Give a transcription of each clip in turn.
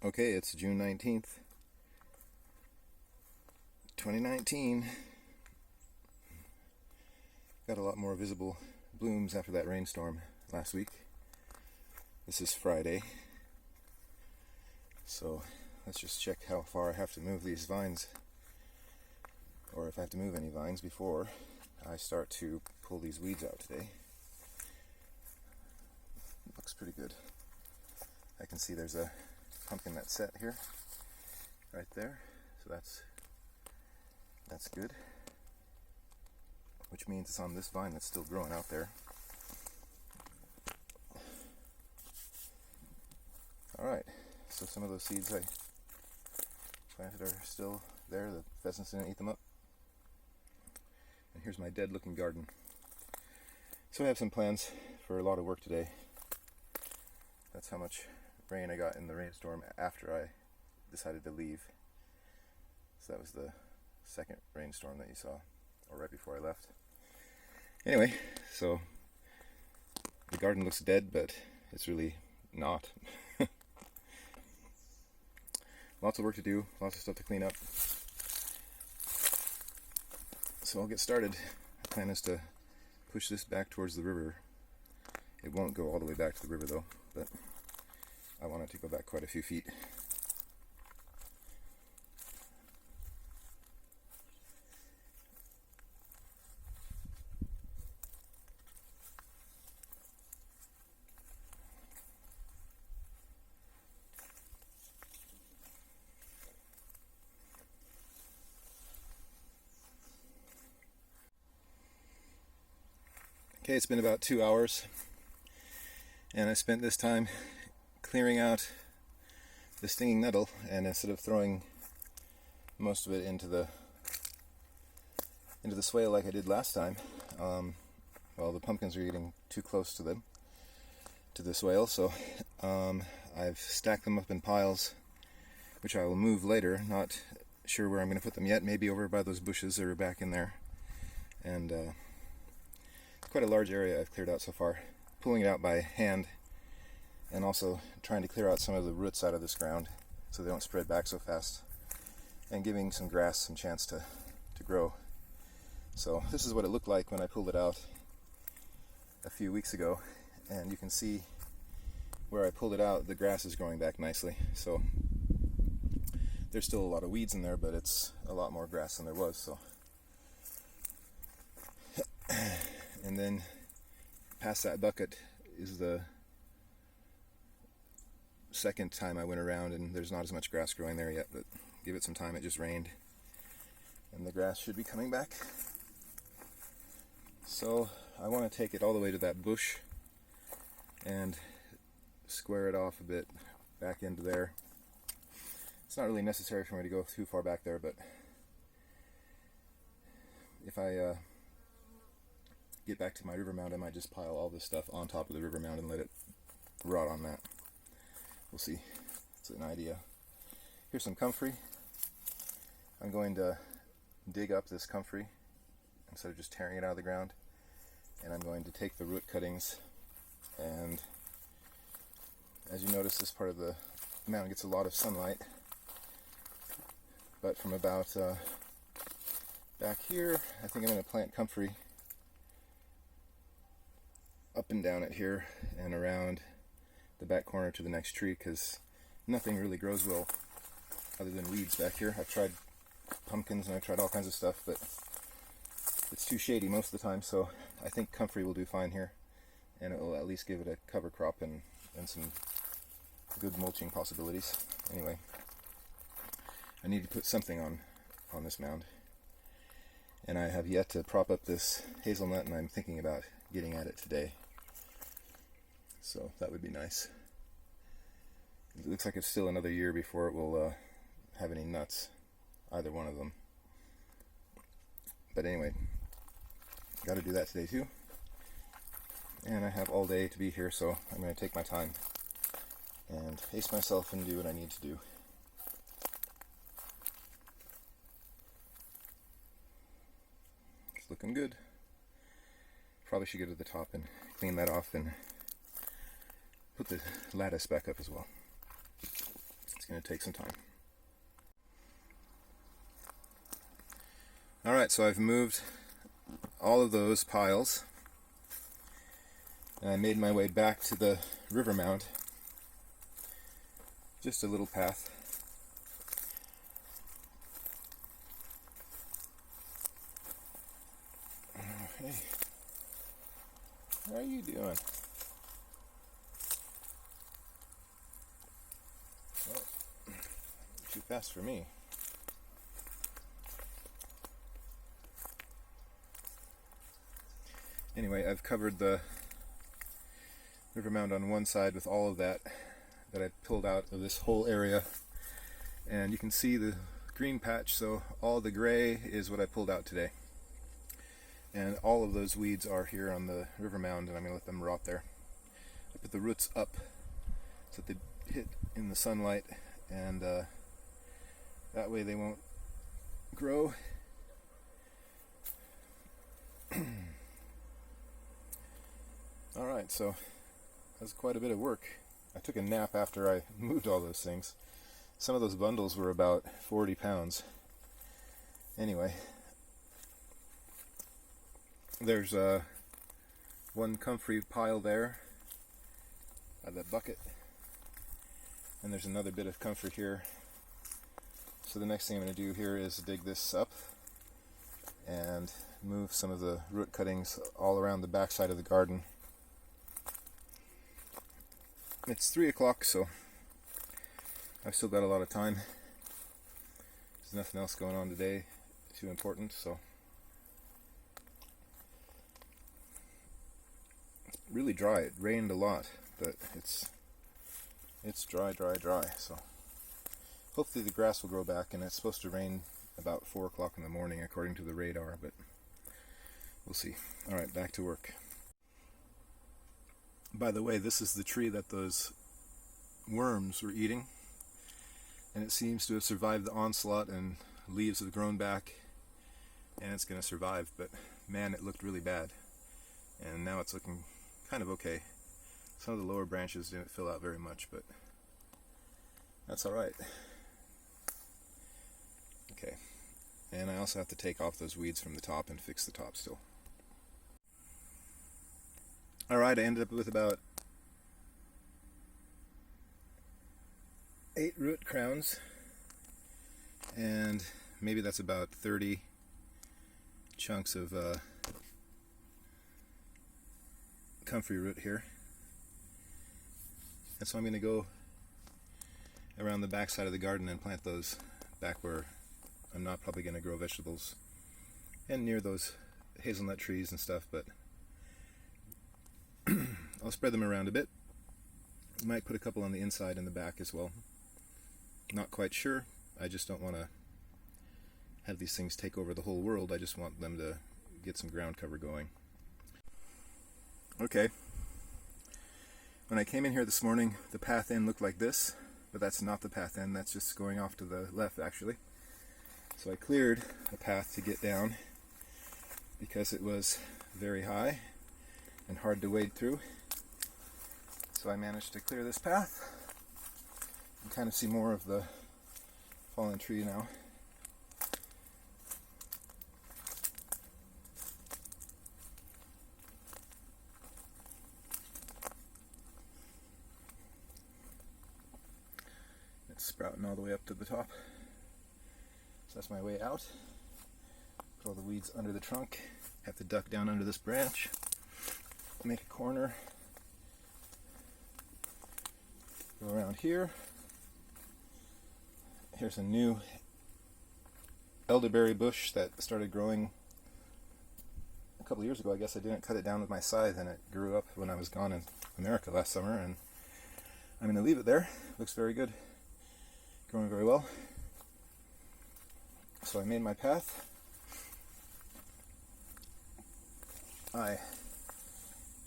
Okay, it's June 19th, 2019. Got a lot more visible blooms after that rainstorm last week. This is Friday, so let's just check how far I have to move these vines, or if I have to move any vines before I start to pull these weeds out today. Looks pretty good. I can see there's a pumpkin that's set here, right there, so that's good, which means it's on this vine that's still growing out there. Alright, so some of those seeds I planted are still there. The pheasants didn't eat them up. And here's my dead looking garden. So I have some plans for a lot of work today. That's how much rain I got in the rainstorm after I decided to leave. So that was the second rainstorm that you saw, or right before I left. Anyway, so the garden looks dead, but it's really not. Lots of work to do, lots of stuff to clean up. So I'll get started. The plan is to push this back towards the river. It won't go all the way back to the river though, but I want it to go back quite a few feet. Okay, it's been about 2 hours, and I spent this time clearing out the stinging nettle, and instead of throwing most of it into the swale like I did last time, well, the pumpkins are getting too close to the swale, so I've stacked them up in piles, which I will move later. Not sure where I'm going to put them yet. Maybe over by those bushes or back in there. And quite a large area I've cleared out so far, pulling it out by hand, and also trying to clear out some of the roots out of this ground so they don't spread back so fast, and giving some grass some chance to grow. So this is what it looked like when I pulled it out a few weeks ago, and you can see where I pulled it out, the grass is growing back nicely. So there's still a lot of weeds in there, but it's a lot more grass than there was. So and then past that bucket is the second time I went around, and there's not as much grass growing there yet, but give it some time. It just rained and the grass should be coming back. So I want to take it all the way to that bush and square it off a bit back into there. It's not really necessary for me to go too far back there, but if I get back to my river mound, I might just pile all this stuff on top of the river mound and let it rot on that. We'll see. It's an idea. Here's some comfrey. I'm going to dig up this comfrey instead of just tearing it out of the ground, and I'm going to take the root cuttings, and as you notice, this part of the mound gets a lot of sunlight, but from about back here, I think I'm going to plant comfrey up and down it here and around the back corner to the next tree, because nothing really grows well other than weeds back here. I've tried pumpkins and I've tried all kinds of stuff, but it's too shady most of the time, so I think comfrey will do fine here, and it will at least give it a cover crop and some good mulching possibilities. Anyway, I need to put something on this mound, and I have yet to prop up this hazelnut, and I'm thinking about getting at it today. So that would be nice. It looks like it's still another year before it will have any nuts, either one of them. But anyway, got to do that today too. And I have all day to be here, so I'm going to take my time and pace myself and do what I need to do. It's looking good. Probably should go to the top and clean that off and put the lattice back up as well. Let's going to take some time. Alright, so I've moved all of those piles, and I made my way back to the river mound. Just a little path. Hey, how are you doing? Oh, too fast for me. Anyway, I've covered the river mound on one side with all of that I pulled out of this whole area, and you can see the green patch, so all the gray is what I pulled out today. And all of those weeds are here on the river mound, and I'm going to let them rot there. I put the roots up so that they hit in the sunlight, and that way they won't grow. Alright, so that's quite a bit of work. I took a nap after I moved all those things. Some of those bundles were about 40 pounds. Anyway, there's one comfrey pile there by that bucket, and there's another bit of comfrey here. So the next thing I'm going to do here is dig this up and move some of the root cuttings all around the back side of the garden. It's 3 o'clock, so I've still got a lot of time. There's nothing else going on today too important, so it's really dry. It rained a lot, but it's dry, so hopefully the grass will grow back, and it's supposed to rain about 4 o'clock in the morning according to the radar, but we'll see. Alright, back to work. By the way, this is the tree that those worms were eating, and it seems to have survived the onslaught, and leaves have grown back, and it's going to survive, but man, it looked really bad, and now it's looking kind of okay. Some of the lower branches didn't fill out very much, but that's alright. Okay, and I also have to take off those weeds from the top and fix the top still. Alright, I ended up with about 8 root crowns, and maybe that's about 30 chunks of comfrey root here. And so I'm going to go around the back side of the garden and plant those back where I'm not probably going to grow vegetables, and near those hazelnut trees and stuff, but I'll spread them around a bit. Might put a couple on the inside and the back as well. Not quite sure. I just don't want to have these things take over the whole world. I just want them to get some ground cover going. Okay. When I came in here this morning, the path end looked like this, but that's not the path end. That's just going off to the left, actually. So I cleared a path to get down because it was very high and hard to wade through. So I managed to clear this path. You can kind of see more of the fallen tree now. It's sprouting all the way up to the top. So that's my way out. Put all the weeds under the trunk. Have to duck down under this branch. Make a corner. Go around here. Here's a new elderberry bush that started growing a couple of years ago. I guess I didn't cut it down with my scythe, and it grew up when I was gone in America last summer, and I'm going to leave it there. Looks very good. Growing very well. So I made my path.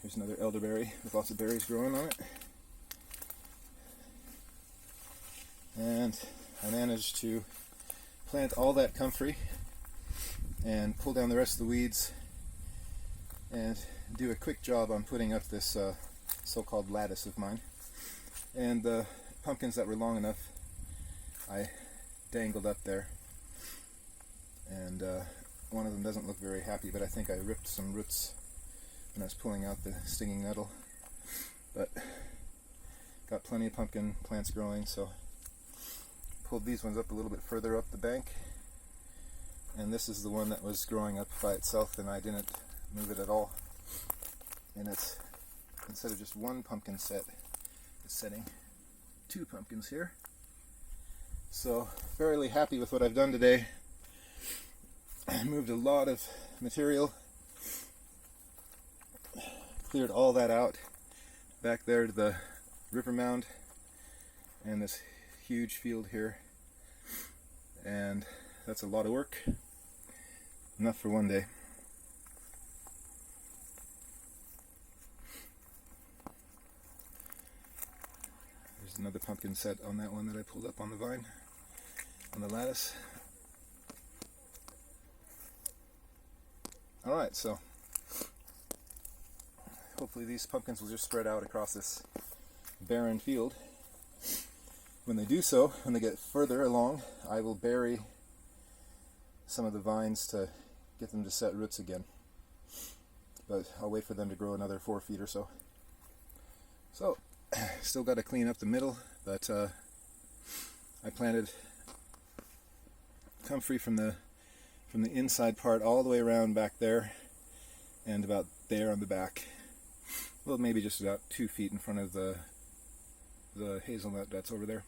Here's another elderberry with lots of berries growing on it. And I managed to plant all that comfrey and pull down the rest of the weeds and do a quick job on putting up this so-called lattice of mine. And the pumpkins that were long enough I dangled up there, and one of them doesn't look very happy, but I think I ripped some roots when I was pulling out the stinging nettle. But got plenty of pumpkin plants growing, so pulled these ones up a little bit further up the bank, and this is the one that was growing up by itself, and I didn't move it at all. And it's, instead of just one pumpkin set, it's setting 2 pumpkins here. So fairly happy with what I've done today. I moved a lot of material, cleared all that out back there to the river mound and this huge field here, and that's a lot of work, enough for one day. There's another pumpkin set on that one that I pulled up on the vine, on the lattice. Alright, so hopefully these pumpkins will just spread out across this barren field. When they do so, when they get further along, I will bury some of the vines to get them to set roots again. But I'll wait for them to grow another 4 feet or so. So, still got to clean up the middle, but I planted comfrey from the inside part all the way around back there, and about there on the back. Well, maybe just about 2 feet in front of the hazelnut that's over there.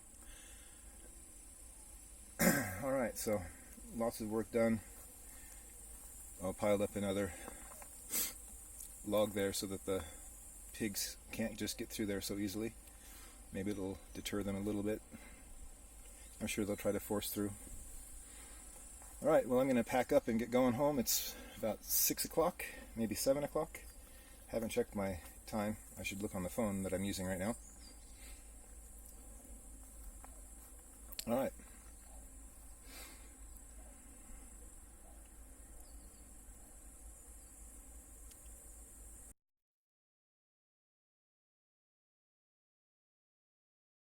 Alright, so lots of work done. I'll pile up another log there so that the pigs can't just get through there so easily. Maybe it'll deter them a little bit. I'm sure they'll try to force through. Alright, well, I'm going to pack up and get going home. It's about 6 o'clock, maybe 7 o'clock. Haven't checked my time. I should look on the phone that I'm using right now. Alright.